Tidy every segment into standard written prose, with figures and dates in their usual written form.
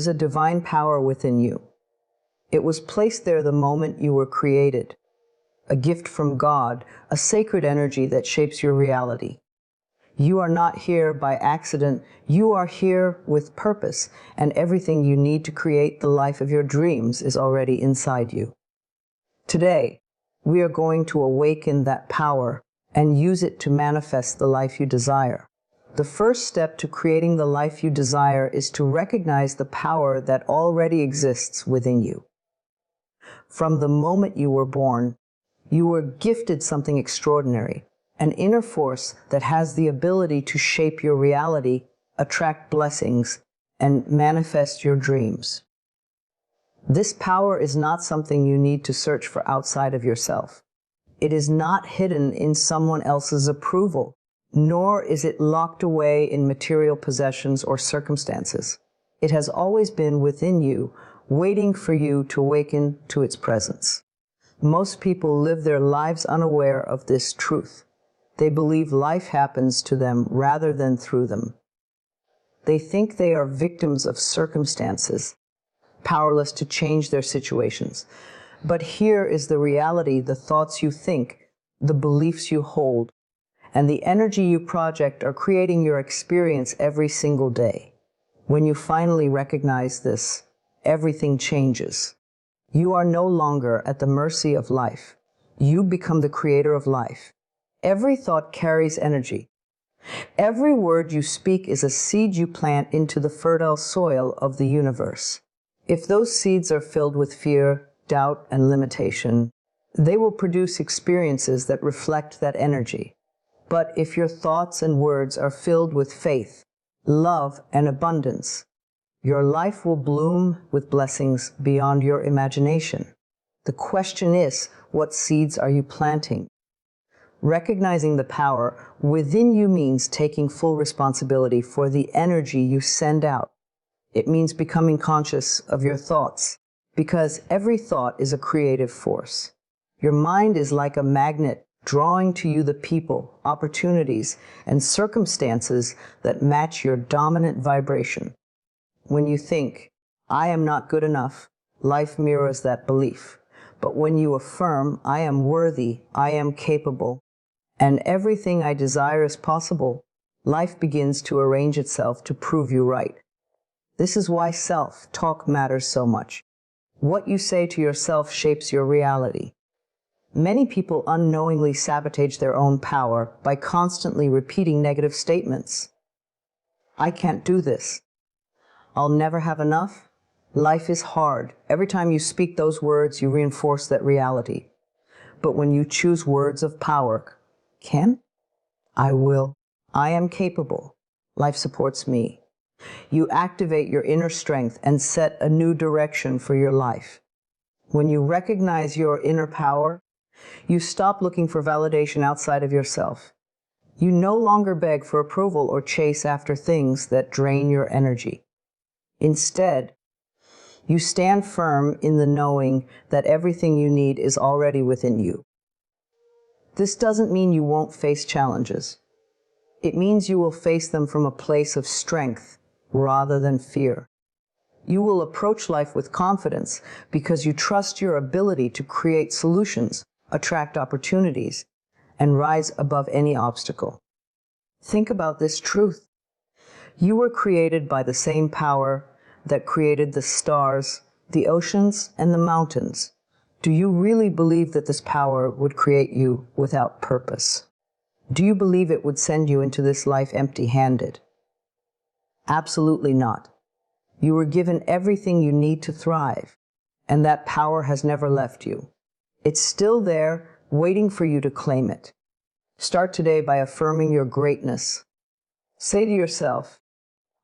is a divine power within you. It was placed there the moment you were created. A gift from God, a sacred energy that shapes your reality. You are not here by accident. You are here with purpose, and everything you need to create the life of your dreams is already inside you. Today, we are going to awaken that power and use it to manifest the life you desire. The first step to creating the life you desire is to recognize the power that already exists within you. From the moment you were born, you were gifted something extraordinary, an inner force that has the ability to shape your reality, attract blessings, and manifest your dreams. This power is not something you need to search for outside of yourself. It is not hidden in someone else's approval, nor is it locked away in material possessions or circumstances. It has always been within you, waiting for you to awaken to its presence. Most people live their lives unaware of this truth. They believe life happens to them rather than through them. They think they are victims of circumstances, powerless to change their situations. But here is the reality: the thoughts you think, the beliefs you hold, and the energy you project are creating your experience every single day. When you finally recognize this, everything changes. You are no longer at the mercy of life. You become the creator of life. Every thought carries energy. Every word you speak is a seed you plant into the fertile soil of the universe. If those seeds are filled with fear, doubt, and limitation, they will produce experiences that reflect that energy. But if your thoughts and words are filled with faith, love, and abundance, your life will bloom with blessings beyond your imagination. The question is, what seeds are you planting? Recognizing the power within you means taking full responsibility for the energy you send out. It means becoming conscious of your thoughts, because every thought is a creative force. Your mind is like a magnet, drawing to you the people, opportunities, and circumstances that match your dominant vibration. When you think, "I am not good enough," life mirrors that belief. But when you affirm, "I am worthy, I am capable, and everything I desire is possible," life begins to arrange itself to prove you right. This is why self-talk matters so much. What you say to yourself shapes your reality. Many people unknowingly sabotage their own power by constantly repeating negative statements. "I can't do this. I'll never have enough. Life is hard." Every time you speak those words, you reinforce that reality. But when you choose words of power, "Can," "I will," "I am capable," "Life supports me," you activate your inner strength and set a new direction for your life. When you recognize your inner power, you stop looking for validation outside of yourself. You no longer beg for approval or chase after things that drain your energy. Instead, you stand firm in the knowing that everything you need is already within you. This doesn't mean you won't face challenges. It means you will face them from a place of strength rather than fear. You will approach life with confidence because you trust your ability to create solutions, attract opportunities, and rise above any obstacle. Think about this truth. You were created by the same power that created the stars, the oceans, and the mountains. Do you really believe that this power would create you without purpose? Do you believe it would send you into this life empty-handed? Absolutely not. You were given everything you need to thrive, and that power has never left you. It's still there, waiting for you to claim it. Start today by affirming your greatness. Say to yourself,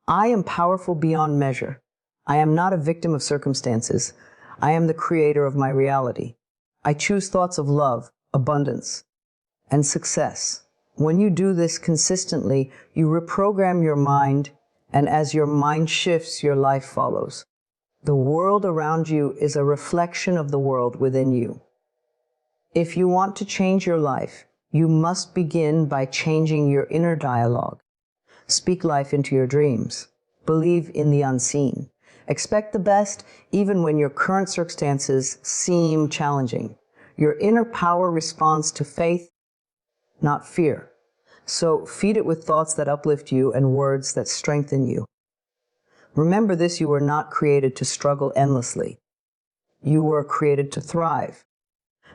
"I am powerful beyond measure. I am not a victim of circumstances. I am the creator of my reality. I choose thoughts of love, abundance, and success." When you do this consistently, you reprogram your mind, and as your mind shifts, your life follows. The world around you is a reflection of the world within you. If you want to change your life, you must begin by changing your inner dialogue. Speak life into your dreams. Believe in the unseen. Expect the best even when your current circumstances seem challenging. Your inner power responds to faith, not fear. So feed it with thoughts that uplift you and words that strengthen you. Remember this, you were not created to struggle endlessly. You were created to thrive,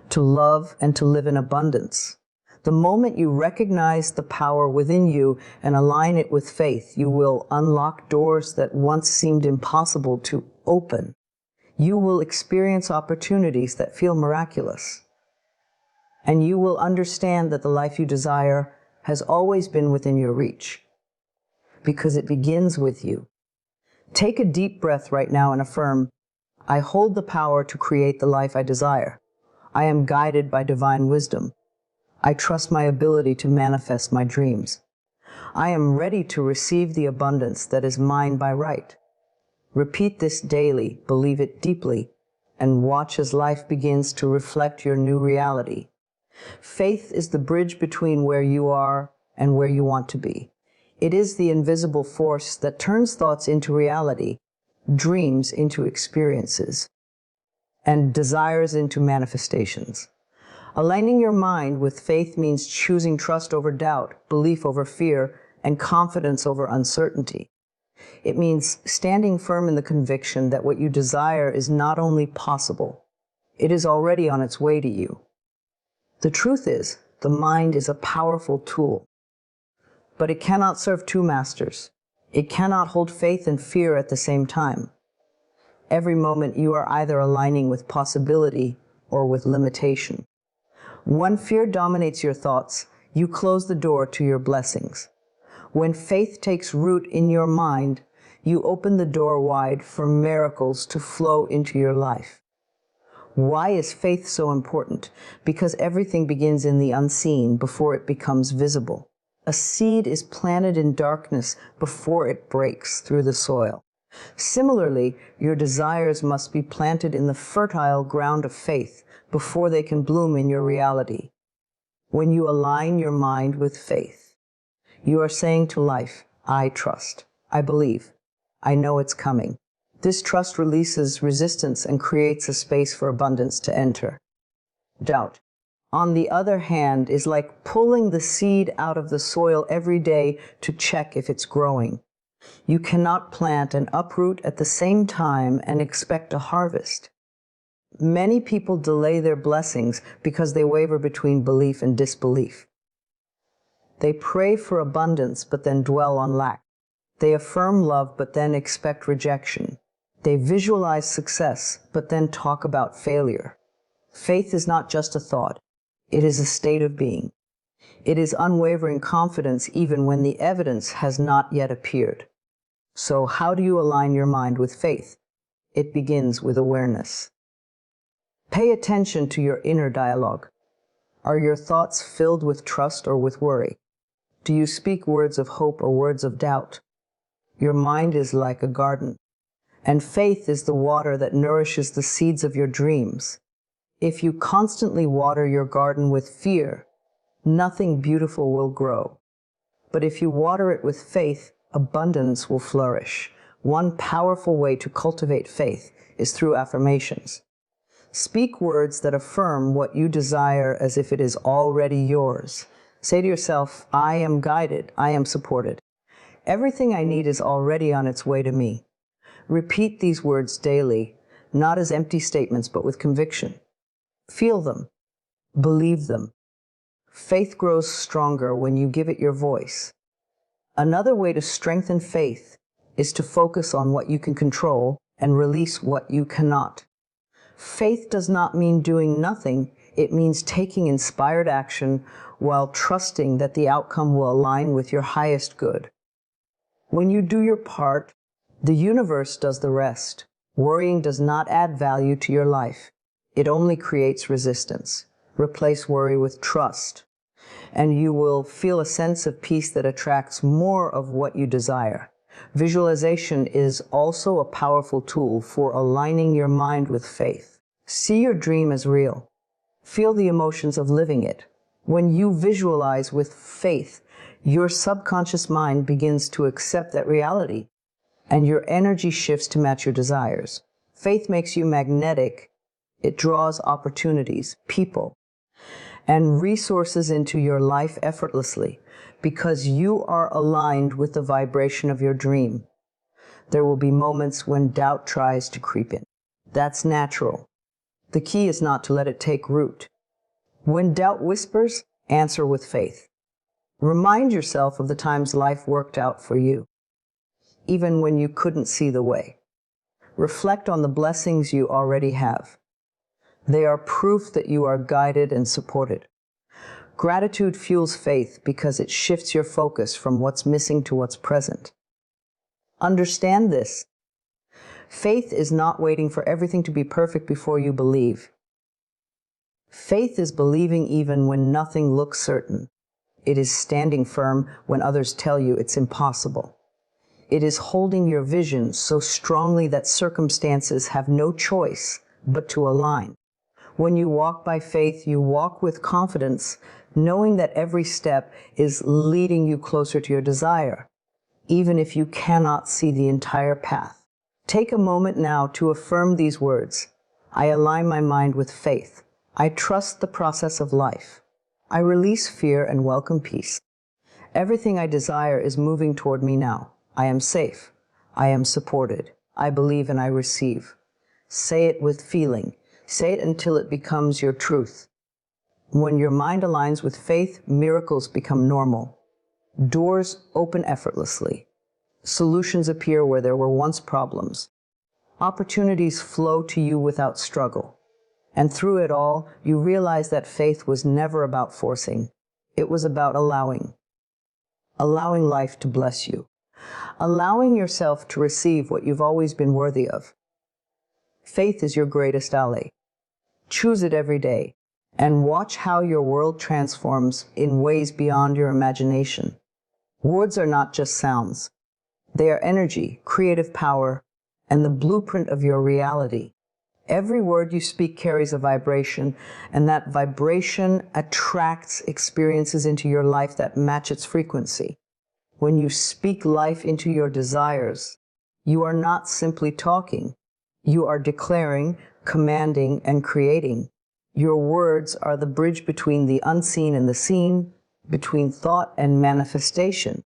to love, and to live in abundance. The moment you recognize the power within you and align it with faith, you will unlock doors that once seemed impossible to open. You will experience opportunities that feel miraculous. And you will understand that the life you desire has always been within your reach, because it begins with you. Take a deep breath right now and affirm, I hold the power to create the life I desire. I am guided by divine wisdom. I trust my ability to manifest my dreams. I am ready to receive the abundance that is mine by right. Repeat this daily, believe it deeply, and watch as life begins to reflect your new reality. Faith is the bridge between where you are and where you want to be. It is the invisible force that turns thoughts into reality, dreams into experiences, and desires into manifestations. Aligning your mind with faith means choosing trust over doubt, belief over fear, and confidence over uncertainty. It means standing firm in the conviction that what you desire is not only possible, it is already on its way to you. The truth is, the mind is a powerful tool, but it cannot serve two masters. It cannot hold faith and fear at the same time. Every moment you are either aligning with possibility or with limitation. When fear dominates your thoughts, you close the door to your blessings. When faith takes root in your mind, you open the door wide for miracles to flow into your life. Why is faith so important? Because everything begins in the unseen before it becomes visible. A seed is planted in darkness before it breaks through the soil. Similarly, your desires must be planted in the fertile ground of faith before they can bloom in your reality. When you align your mind with faith, you are saying to life, I trust, I believe, I know it's coming. This trust releases resistance and creates a space for abundance to enter. Doubt, on the other hand, is like pulling the seed out of the soil every day to check if it's growing. You cannot plant and uproot at the same time and expect a harvest. Many people delay their blessings because they waver between belief and disbelief. They pray for abundance but then dwell on lack. They affirm love but then expect rejection. They visualize success but then talk about failure. Faith is not just a thought. It is a state of being. It is unwavering confidence even when the evidence has not yet appeared. So how do you align your mind with faith? It begins with awareness. Pay attention to your inner dialogue. Are your thoughts filled with trust or with worry? Do you speak words of hope or words of doubt? Your mind is like a garden, and faith is the water that nourishes the seeds of your dreams. If you constantly water your garden with fear, nothing beautiful will grow. But if you water it with faith, abundance will flourish. One powerful way to cultivate faith is through affirmations. Speak words that affirm what you desire as if it is already yours. Say to yourself, I am guided, I am supported. Everything I need is already on its way to me. Repeat these words daily, not as empty statements, but with conviction. Feel them. Believe them. Faith grows stronger when you give it your voice. Another way to strengthen faith is to focus on what you can control and release what you cannot. Faith does not mean doing nothing. It means taking inspired action while trusting that the outcome will align with your highest good. When you do your part, the universe does the rest. Worrying does not add value to your life. It only creates resistance. Replace worry with trust, and you will feel a sense of peace that attracts more of what you desire. Visualization is also a powerful tool for aligning your mind with faith. See your dream as real. Feel the emotions of living it. When you visualize with faith, your subconscious mind begins to accept that reality. and your energy shifts to match your desires. Faith makes you magnetic. It draws opportunities, people, and resources into your life effortlessly because you are aligned with the vibration of your dream. There will be moments when doubt tries to creep in. That's natural. The key is not to let it take root. When doubt whispers, answer with faith. Remind yourself of the times life worked out for you, even when you couldn't see the way. Reflect on the blessings you already have. They are proof that you are guided and supported. Gratitude fuels faith because it shifts your focus from what's missing to what's present. Understand this. Faith is not waiting for everything to be perfect before you believe. Faith is believing even when nothing looks certain. It is standing firm when others tell you it's impossible. It is holding your vision so strongly that circumstances have no choice but to align. When you walk by faith, you walk with confidence, knowing that every step is leading you closer to your desire, even if you cannot see the entire path. Take a moment now to affirm these words. I align my mind with faith. I trust the process of life. I release fear and welcome peace. Everything I desire is moving toward me now. I am safe. I am supported. I believe and I receive. Say it with feeling. Say it until it becomes your truth. When your mind aligns with faith, miracles become normal. Doors open effortlessly. Solutions appear where there were once problems. Opportunities flow to you without struggle. And through it all, you realize that faith was never about forcing. It was about allowing. Allowing life to bless you. Allowing yourself to receive what you've always been worthy of. Faith is your greatest ally. Choose it every day, and watch how your world transforms in ways beyond your imagination. Words are not just sounds. They are energy, creative power, and the blueprint of your reality. Every word you speak carries a vibration, and that vibration attracts experiences into your life that match its frequency. When you speak life into your desires, you are not simply talking. You are declaring, commanding, and creating. Your words are the bridge between the unseen and the seen, between thought and manifestation.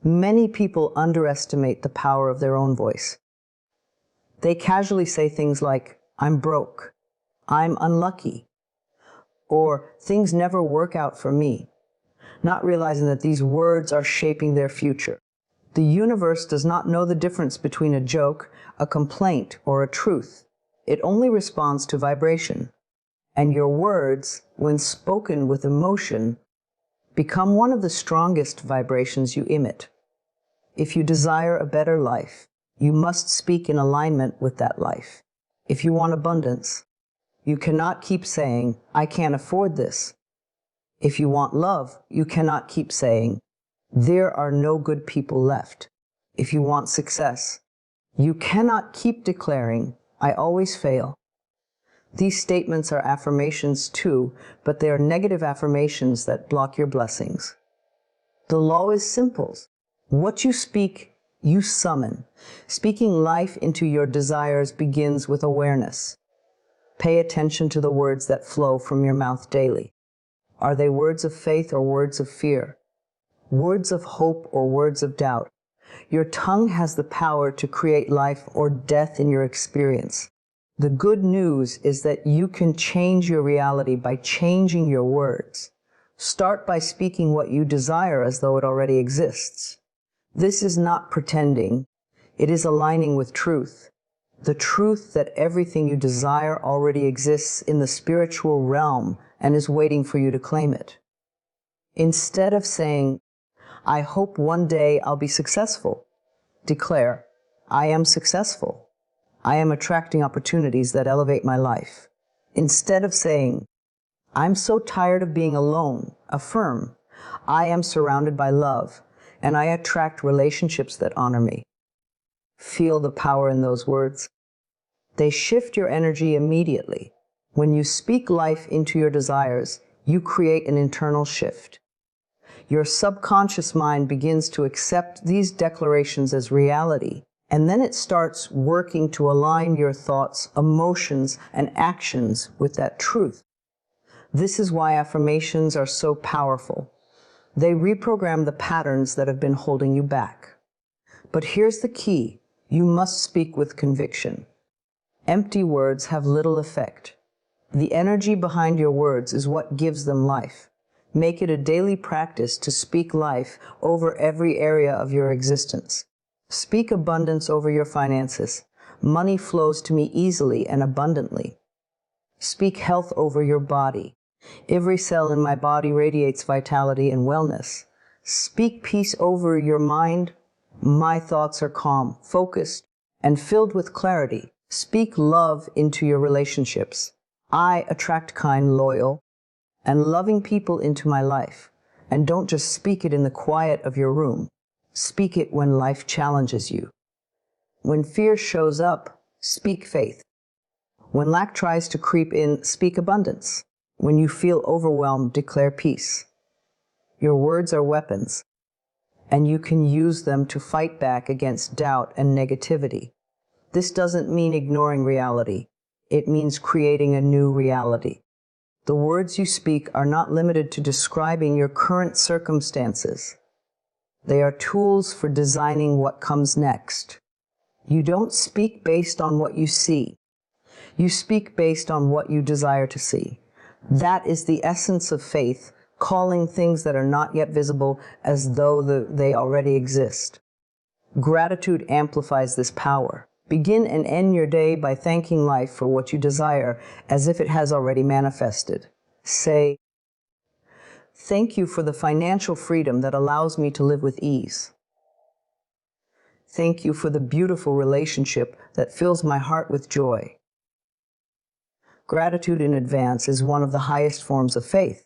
Many people underestimate the power of their own voice. They casually say things like, I'm broke, I'm unlucky, or things never work out for me, not realizing that these words are shaping their future. The universe does not know the difference between a joke, a complaint, or a truth. It only responds to vibration. And your words, when spoken with emotion, become one of the strongest vibrations you emit. If you desire a better life, you must speak in alignment with that life. If you want abundance, you cannot keep saying, I can't afford this. If you want love, you cannot keep saying, there are no good people left. If you want success, you cannot keep declaring, I always fail. These statements are affirmations too, but they are negative affirmations that block your blessings. The law is simple. What you speak, you summon. Speaking life into your desires begins with awareness. Pay attention to the words that flow from your mouth daily. Are they words of faith or words of fear? Words of hope or words of doubt? Your tongue has the power to create life or death in your experience. The good news is that you can change your reality by changing your words. Start by speaking what you desire as though it already exists. This is not pretending. It is aligning with truth. The truth that everything you desire already exists in the spiritual realm and is waiting for you to claim it. Instead of saying, I hope one day I'll be successful, declare, I am successful. I am attracting opportunities that elevate my life. Instead of saying, I'm so tired of being alone, affirm, I am surrounded by love, and I attract relationships that honor me. Feel the power in those words. They shift your energy immediately. When you speak life into your desires, you create an internal shift. Your subconscious mind begins to accept these declarations as reality, And then it starts working to align your thoughts, emotions, and actions with that truth. This is why affirmations are so powerful. They reprogram the patterns that have been holding you back. But here's the key. You must speak with conviction. Empty words have little effect. The energy behind your words is what gives them life. Make it a daily practice to speak life over every area of your existence. Speak abundance over your finances. Money flows to me easily and abundantly. Speak health over your body. Every cell in my body radiates vitality and wellness. Speak peace over your mind. My thoughts are calm, focused, and filled with clarity. Speak love into your relationships. I attract kind, loyal, and loving people into my life. And don't just speak it in the quiet of your room. Speak it when life challenges you. When fear shows up, speak faith. When lack tries to creep in, speak abundance. When you feel overwhelmed, declare peace. Your words are weapons, and you can use them to fight back against doubt and negativity. This doesn't mean ignoring reality. It means creating a new reality. The words you speak are not limited to describing your current circumstances. They are tools for designing what comes next. You don't speak based on what you see. You speak based on what you desire to see. That is the essence of faith, calling things that are not yet visible as though they already exist. Gratitude amplifies this power. Begin and end your day by thanking life for what you desire as if it has already manifested. Say, "Thank you for the financial freedom that allows me to live with ease. Thank you for the beautiful relationship that fills my heart with joy." Gratitude in advance is one of the highest forms of faith,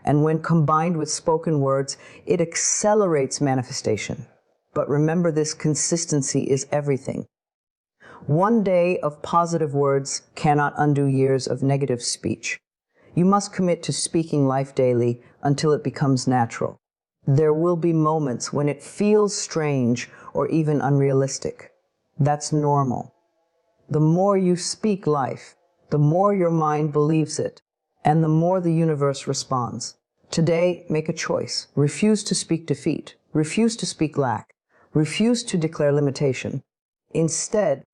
and when combined with spoken words, it accelerates manifestation. But remember, this consistency is everything. One day of positive words cannot undo years of negative speech. You must commit to speaking life daily until it becomes natural. There will be moments when it feels strange or even unrealistic. That's normal. The more you speak life, the more your mind believes it, and the more the universe responds. Today, make a choice. Refuse to speak defeat. Refuse to speak lack. Refuse to declare limitation. Instead,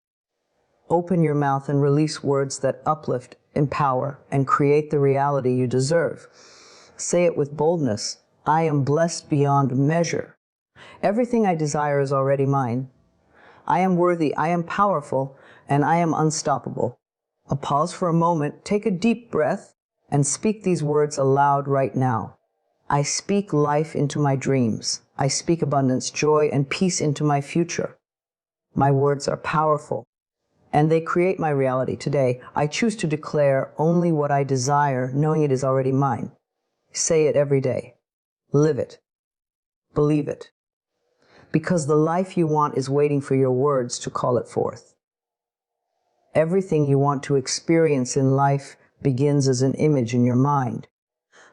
open your mouth and release words that uplift, empower, and create the reality you deserve. Say it with boldness. I am blessed beyond measure. Everything I desire is already mine. I am worthy, I am powerful, and I am unstoppable. Pause for a moment, take a deep breath, and speak these words aloud right now. I speak life into my dreams. I speak abundance, joy, and peace into my future. My words are powerful, and they create my reality today. I choose to declare only what I desire, knowing it is already mine. Say it every day. Live it. Believe it. Because the life you want is waiting for your words to call it forth. Everything you want to experience in life begins as an image in your mind.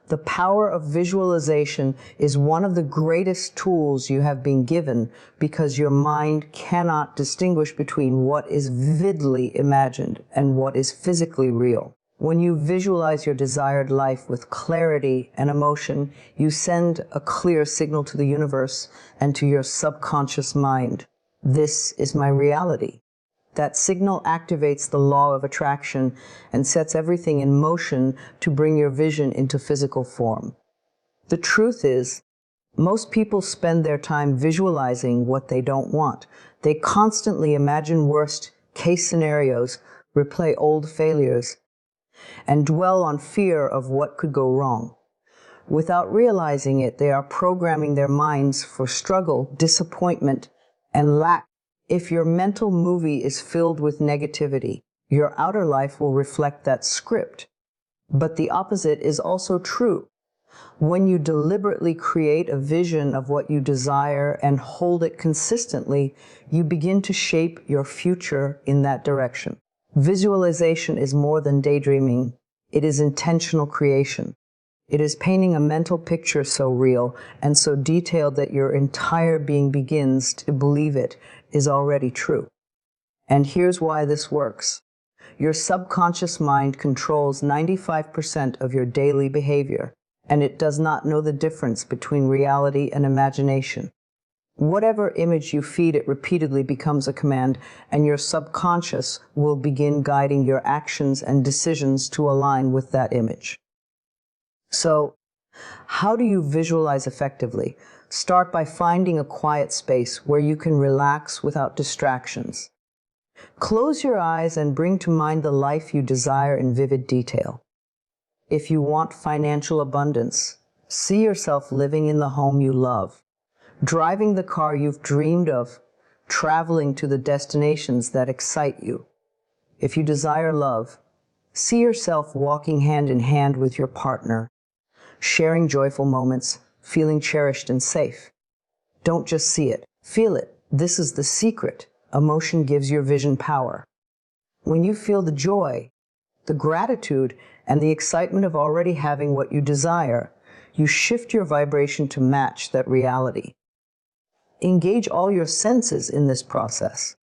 The power of visualization is one of the greatest tools you have been given because your mind cannot distinguish between what is vividly imagined and what is physically real. When you visualize your desired life with clarity and emotion, you send a clear signal to the universe and to your subconscious mind. This is my reality. That signal activates the law of attraction and sets everything in motion to bring your vision into physical form. The truth is, most people spend their time visualizing what they don't want. They constantly imagine worst-case scenarios, replay old failures, and dwell on fear of what could go wrong. Without realizing it, they are programming their minds for struggle, disappointment, and lack. If your mental movie is filled with negativity, your outer life will reflect that script. But the opposite is also true. When you deliberately create a vision of what you desire and hold it consistently, you begin to shape your future in that direction. Visualization is more than daydreaming. It is intentional creation. It is painting a mental picture so real and so detailed that your entire being begins to believe it, is already true. And here's why this works. Your subconscious mind controls 95% of your daily behavior, and it does not know the difference between reality and imagination. Whatever image you feed it repeatedly becomes a command, and your subconscious will begin guiding your actions and decisions to align with that image. So, how do you visualize effectively? Start by finding a quiet space where you can relax without distractions. Close your eyes and bring to mind the life you desire in vivid detail. If you want financial abundance, see yourself living in the home you love, driving the car you've dreamed of, traveling to the destinations that excite you. If you desire love, see yourself walking hand in hand with your partner, sharing joyful moments, feeling cherished and safe. Don't just see it, feel it. This is the secret. Emotion gives your vision power. When you feel the joy, the gratitude, and the excitement of already having what you desire, you shift your vibration to match that reality. Engage all your senses in this process.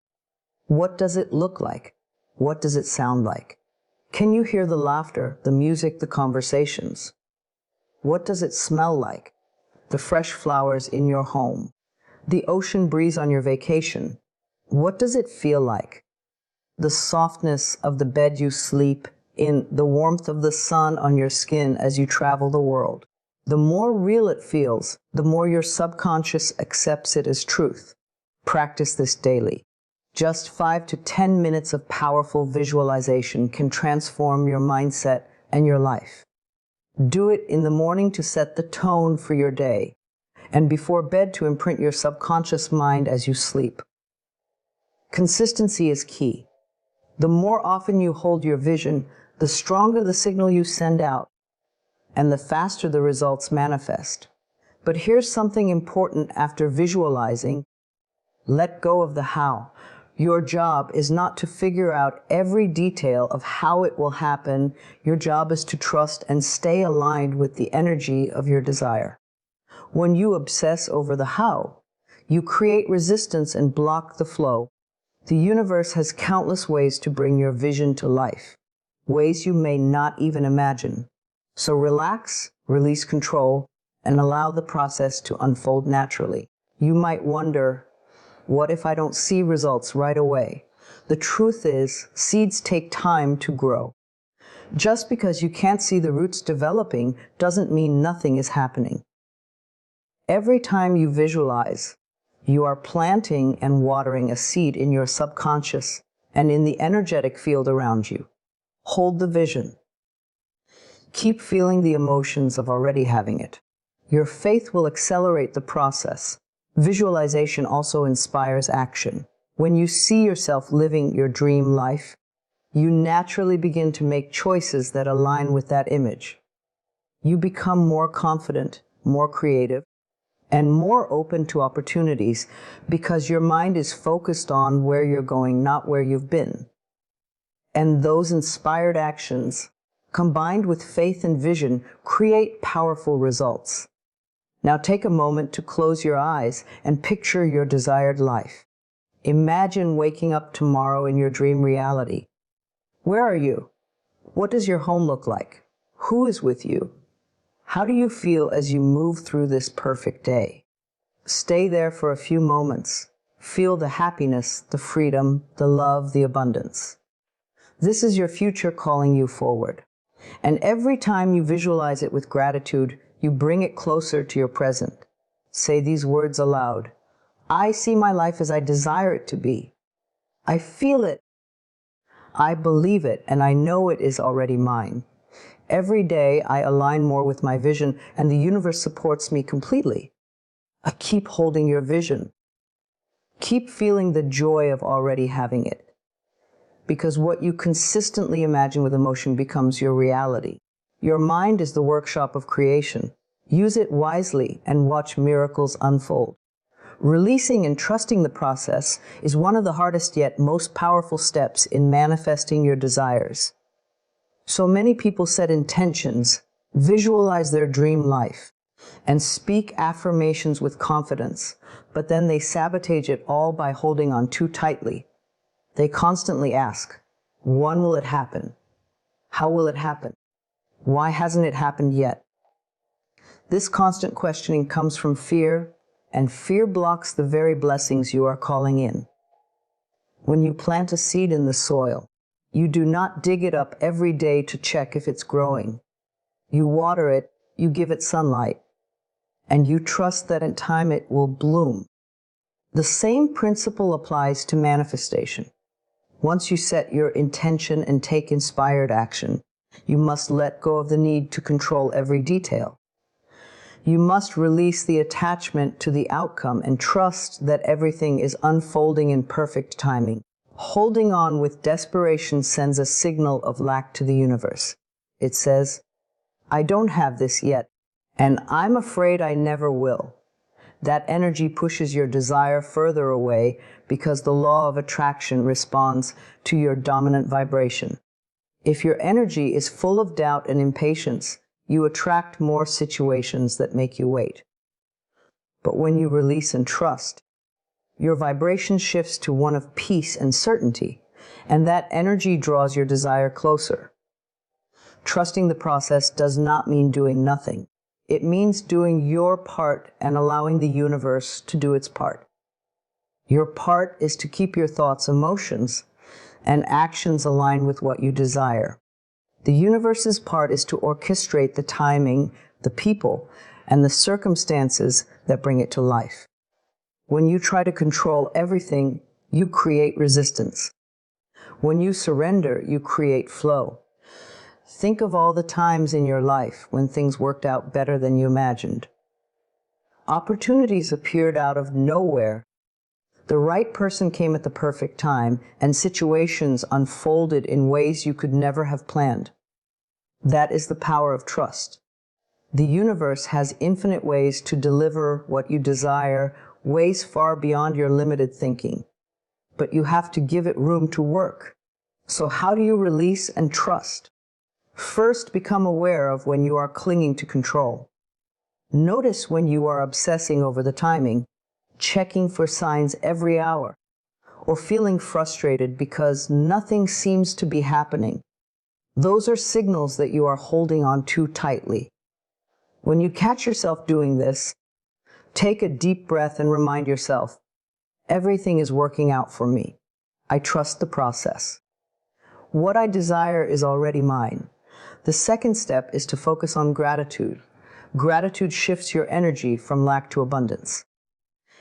What does it look like? What does it sound like? Can you hear the laughter, the music, the conversations? What does it smell like? The fresh flowers in your home, the ocean breeze on your vacation. What does it feel like? The softness of the bed you sleep in, the warmth of the sun on your skin as you travel the world. The more real it feels, the more your subconscious accepts it as truth. Practice this daily. Just 5 to 10 minutes of powerful visualization can transform your mindset and your life. Do it in the morning to set the tone for your day, and before bed to imprint your subconscious mind as you sleep. Consistency is key. The more often you hold your vision, the stronger the signal you send out, and the faster the results manifest. But here's something important after visualizing. Let go of the how. Your job is not to figure out every detail of how it will happen. Your job is to trust and stay aligned with the energy of your desire. When you obsess over the how, you create resistance and block the flow. The universe has countless ways to bring your vision to life, ways you may not even imagine. So relax, release control, and allow the process to unfold naturally. You might wonder, what if I don't see results right away? The truth is, seeds take time to grow. Just because you can't see the roots developing doesn't mean nothing is happening. Every time you visualize, you are planting and watering a seed in your subconscious and in the energetic field around you. Hold the vision. Keep feeling the emotions of already having it. Your faith will accelerate the process. Visualization also inspires action. When you see yourself living your dream life, you naturally begin to make choices that align with that image. You become more confident, more creative, and more open to opportunities because your mind is focused on where you're going, not where you've been. And those inspired actions, combined with faith and vision, create powerful results. Now take a moment to close your eyes and picture your desired life. Imagine waking up tomorrow in your dream reality. Where are you? What does your home look like? Who is with you? How do you feel as you move through this perfect day? Stay there for a few moments. Feel the happiness, the freedom, the love, the abundance. This is your future calling you forward. And every time you visualize it with gratitude, you bring it closer to your present. Say these words aloud. I see my life as I desire it to be. I feel it. I believe it, and I know it is already mine. Every day I align more with my vision, and the universe supports me completely. Keep holding your vision. Keep feeling the joy of already having it. Because what you consistently imagine with emotion becomes your reality. Your mind is the workshop of creation. Use it wisely and watch miracles unfold. Releasing and trusting the process is one of the hardest yet most powerful steps in manifesting your desires. So many people set intentions, visualize their dream life, and speak affirmations with confidence, but then they sabotage it all by holding on too tightly. They constantly ask, when will it happen? How will it happen? Why hasn't it happened yet? This constant questioning comes from fear, and fear blocks the very blessings you are calling in. When you plant a seed in the soil, you do not dig it up every day to check if it's growing. You water it, you give it sunlight, and you trust that in time it will bloom. The same principle applies to manifestation. Once you set your intention and take inspired action, you must let go of the need to control every detail. You must release the attachment to the outcome and trust that everything is unfolding in perfect timing. Holding on with desperation sends a signal of lack to the universe. It says, I don't have this yet, and I'm afraid I never will. That energy pushes your desire further away because the law of attraction responds to your dominant vibration. If your energy is full of doubt and impatience, you attract more situations that make you wait. But when you release and trust, your vibration shifts to one of peace and certainty, and that energy draws your desire closer. Trusting the process does not mean doing nothing. It means doing your part and allowing the universe to do its part. Your part is to keep your thoughts, emotions, and actions aligned with what you desire. The universe's part is to orchestrate the timing, the people, and the circumstances that bring it to life. When you try to control everything, you create resistance. When you surrender, you create flow. Think of all the times in your life when things worked out better than you imagined. Opportunities appeared out of nowhere. The right person came at the perfect time, and situations unfolded in ways you could never have planned. That is the power of trust. The universe has infinite ways to deliver what you desire, ways far beyond your limited thinking. But you have to give it room to work. So how do you release and trust? First, become aware of when you are clinging to control. Notice when you are obsessing over the timing, checking for signs every hour, or feeling frustrated because nothing seems to be happening. Those are signals that you are holding on too tightly. When you catch yourself doing this, take a deep breath and remind yourself, everything is working out for me. I trust the process. What I desire is already mine. The second step is to focus on gratitude. Gratitude shifts your energy from lack to abundance.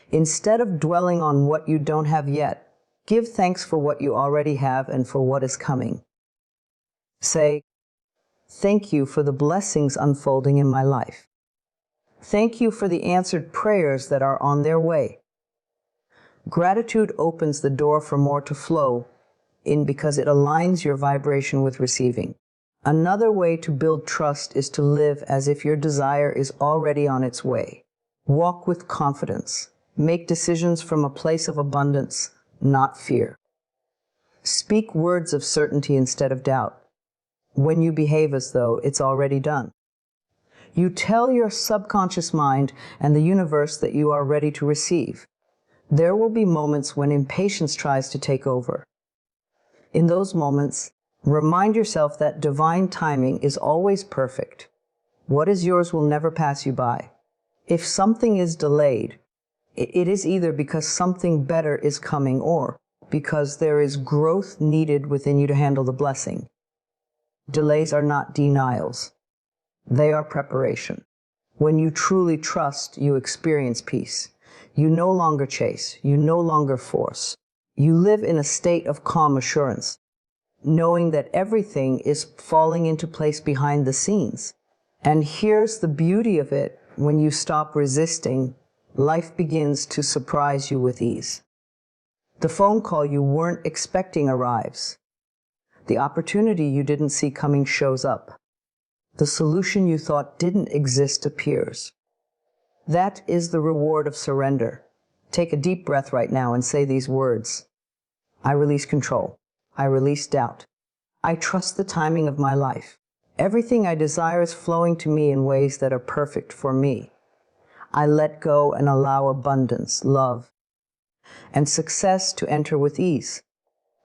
Instead of dwelling on what you don't have yet, give thanks for what you already have and for what is coming. Say, thank you for the blessings unfolding in my life. Thank you for the answered prayers that are on their way. Gratitude opens the door for more to flow in because it aligns your vibration with receiving. Another way to build trust is to live as if your desire is already on its way. Walk with confidence. Make decisions from a place of abundance, not fear. Speak words of certainty instead of doubt. When you behave as though it's already done. You tell your subconscious mind and the universe that you are ready to receive. There will be moments when impatience tries to take over. In those moments, remind yourself that divine timing is always perfect. What is yours will never pass you by. If something is delayed, it is either because something better is coming or because there is growth needed within you to handle the blessing. Delays are not denials. They are preparation. When you truly trust, you experience peace. You no longer chase. You no longer force. You live in a state of calm assurance, knowing that everything is falling into place behind the scenes. And here's the beauty of it. When you stop resisting, life begins to surprise you with ease. The phone call you weren't expecting arrives. The opportunity you didn't see coming shows up. The solution you thought didn't exist appears. That is the reward of surrender. Take a deep breath right now and say these words. I release control. I release doubt. I trust the timing of my life. Everything I desire is flowing to me in ways that are perfect for me. I let go and allow abundance, love, and success to enter with ease.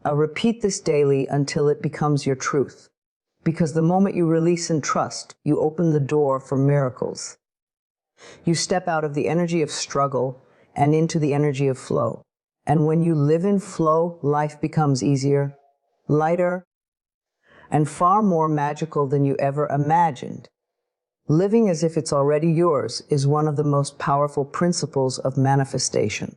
I'll repeat this daily until it becomes your truth. Because the moment you release and trust, you open the door for miracles. You step out of the energy of struggle and into the energy of flow. And when you live in flow, life becomes easier, lighter, and far more magical than you ever imagined. Living as if it's already yours is one of the most powerful principles of manifestation.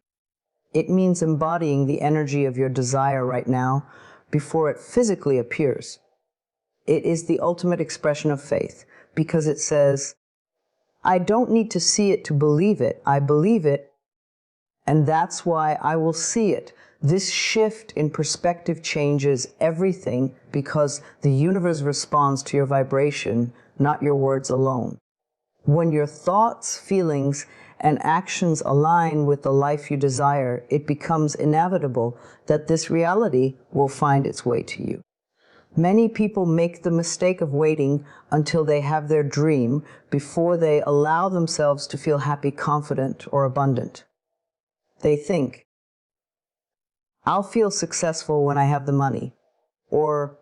It means embodying the energy of your desire right now before it physically appears. It is the ultimate expression of faith because it says, I don't need to see it to believe it. I believe it, and that's why I will see it. This shift in perspective changes everything because the universe responds to your vibration, not your words alone. When your thoughts, feelings, and actions align with the life you desire, it becomes inevitable that this reality will find its way to you. Many people make the mistake of waiting until they have their dream before they allow themselves to feel happy, confident, or abundant. They think, I'll feel successful when I have the money, or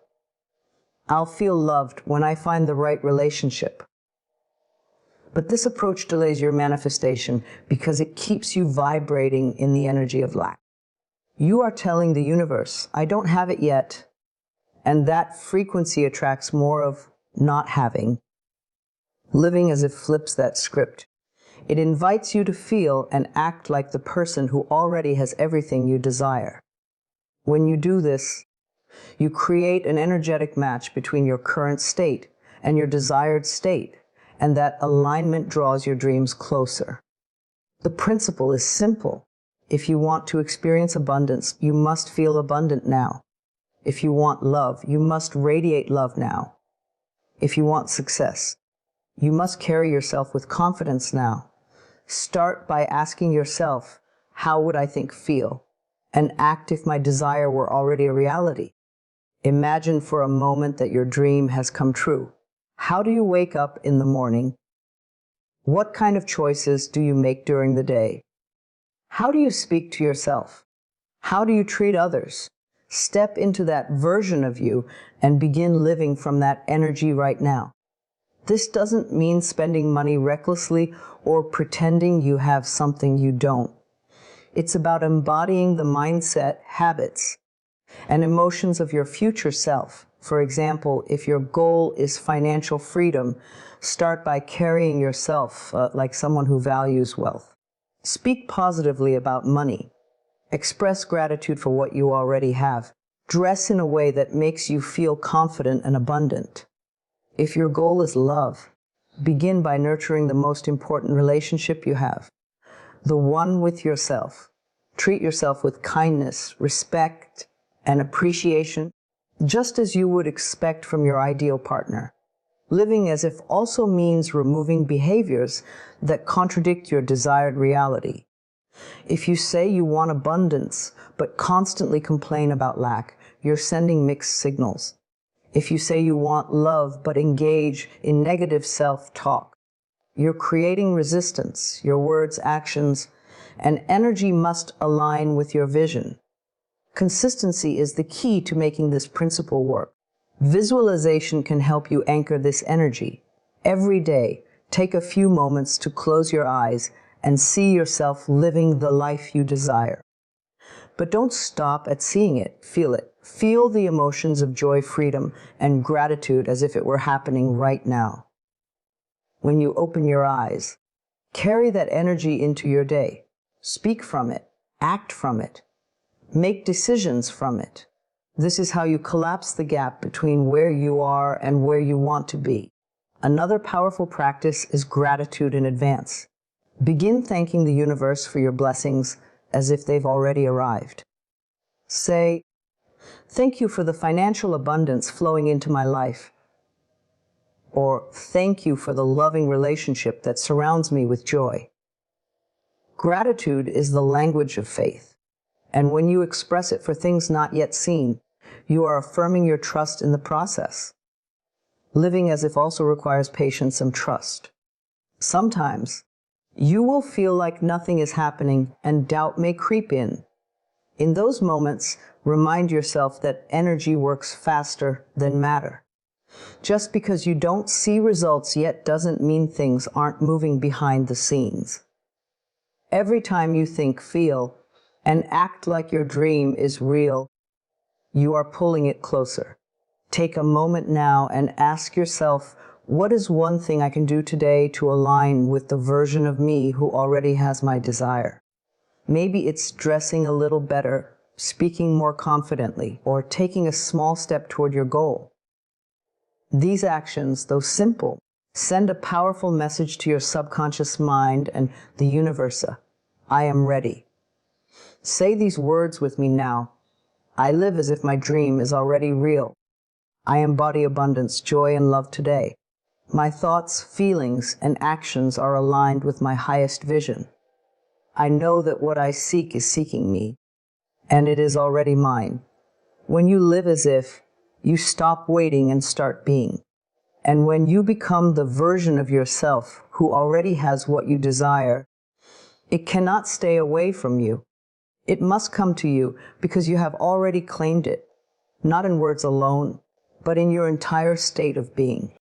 I'll feel loved when I find the right relationship. But this approach delays your manifestation because it keeps you vibrating in the energy of lack. You are telling the universe, I don't have it yet, and that frequency attracts more of not having. Living as if flips that script. It invites you to feel and act like the person who already has everything you desire. When you do this, you create an energetic match between your current state and your desired state, and that alignment draws your dreams closer. The principle is simple. If you want to experience abundance, you must feel abundant now. If you want love, you must radiate love now. If you want success, you must carry yourself with confidence now. Start by asking yourself, how would I feel? And act if my desire were already a reality. Imagine for a moment that your dream has come true. How do you wake up in the morning? What kind of choices do you make during the day? How do you speak to yourself? How do you treat others? Step into that version of you and begin living from that energy right now. This doesn't mean spending money recklessly or pretending you have something you don't. It's about embodying the mindset, habits, and emotions of your future self. For example, if your goal is financial freedom, start by carrying yourself like someone who values wealth. Speak positively about money. Express gratitude for what you already have. Dress in a way that makes you feel confident and abundant. If your goal is love, begin by nurturing the most important relationship you have, the one with yourself. Treat yourself with kindness, respect, and appreciation, just as you would expect from your ideal partner. Living as if also means removing behaviors that contradict your desired reality. If you say you want abundance, but constantly complain about lack, you're sending mixed signals. If you say you want love, but engage in negative self-talk, you're creating resistance. Your words, actions, and energy must align with your vision. Consistency is the key to making this principle work. Visualization can help you anchor this energy. Every day, take a few moments to close your eyes and see yourself living the life you desire. But don't stop at seeing it. Feel it. Feel the emotions of joy, freedom, and gratitude as if it were happening right now. When you open your eyes, carry that energy into your day. Speak from it. Act from it. Make decisions from it. This is how you collapse the gap between where you are and where you want to be. Another powerful practice is gratitude in advance. Begin thanking the universe for your blessings as if they've already arrived. Say, thank you for the financial abundance flowing into my life. Or thank you for the loving relationship that surrounds me with joy. Gratitude is the language of faith. And when you express it for things not yet seen, you are affirming your trust in the process. Living as if also requires patience and trust. Sometimes, you will feel like nothing is happening and doubt may creep in. In those moments, remind yourself that energy works faster than matter. Just because you don't see results yet doesn't mean things aren't moving behind the scenes. Every time you think, feel, and act like your dream is real, you are pulling it closer. Take a moment now and ask yourself, what is one thing I can do today to align with the version of me who already has my desire? Maybe it's dressing a little better, speaking more confidently, or taking a small step toward your goal. These actions, though simple, send a powerful message to your subconscious mind and the universe. I am ready. Say these words with me now. I live as if my dream is already real. I embody abundance, joy, and love today. My thoughts, feelings, and actions are aligned with my highest vision. I know that what I seek is seeking me, and it is already mine. When you live as if, you stop waiting and start being. And when you become the version of yourself who already has what you desire, it cannot stay away from you. It must come to you because you have already claimed it, not in words alone, but in your entire state of being.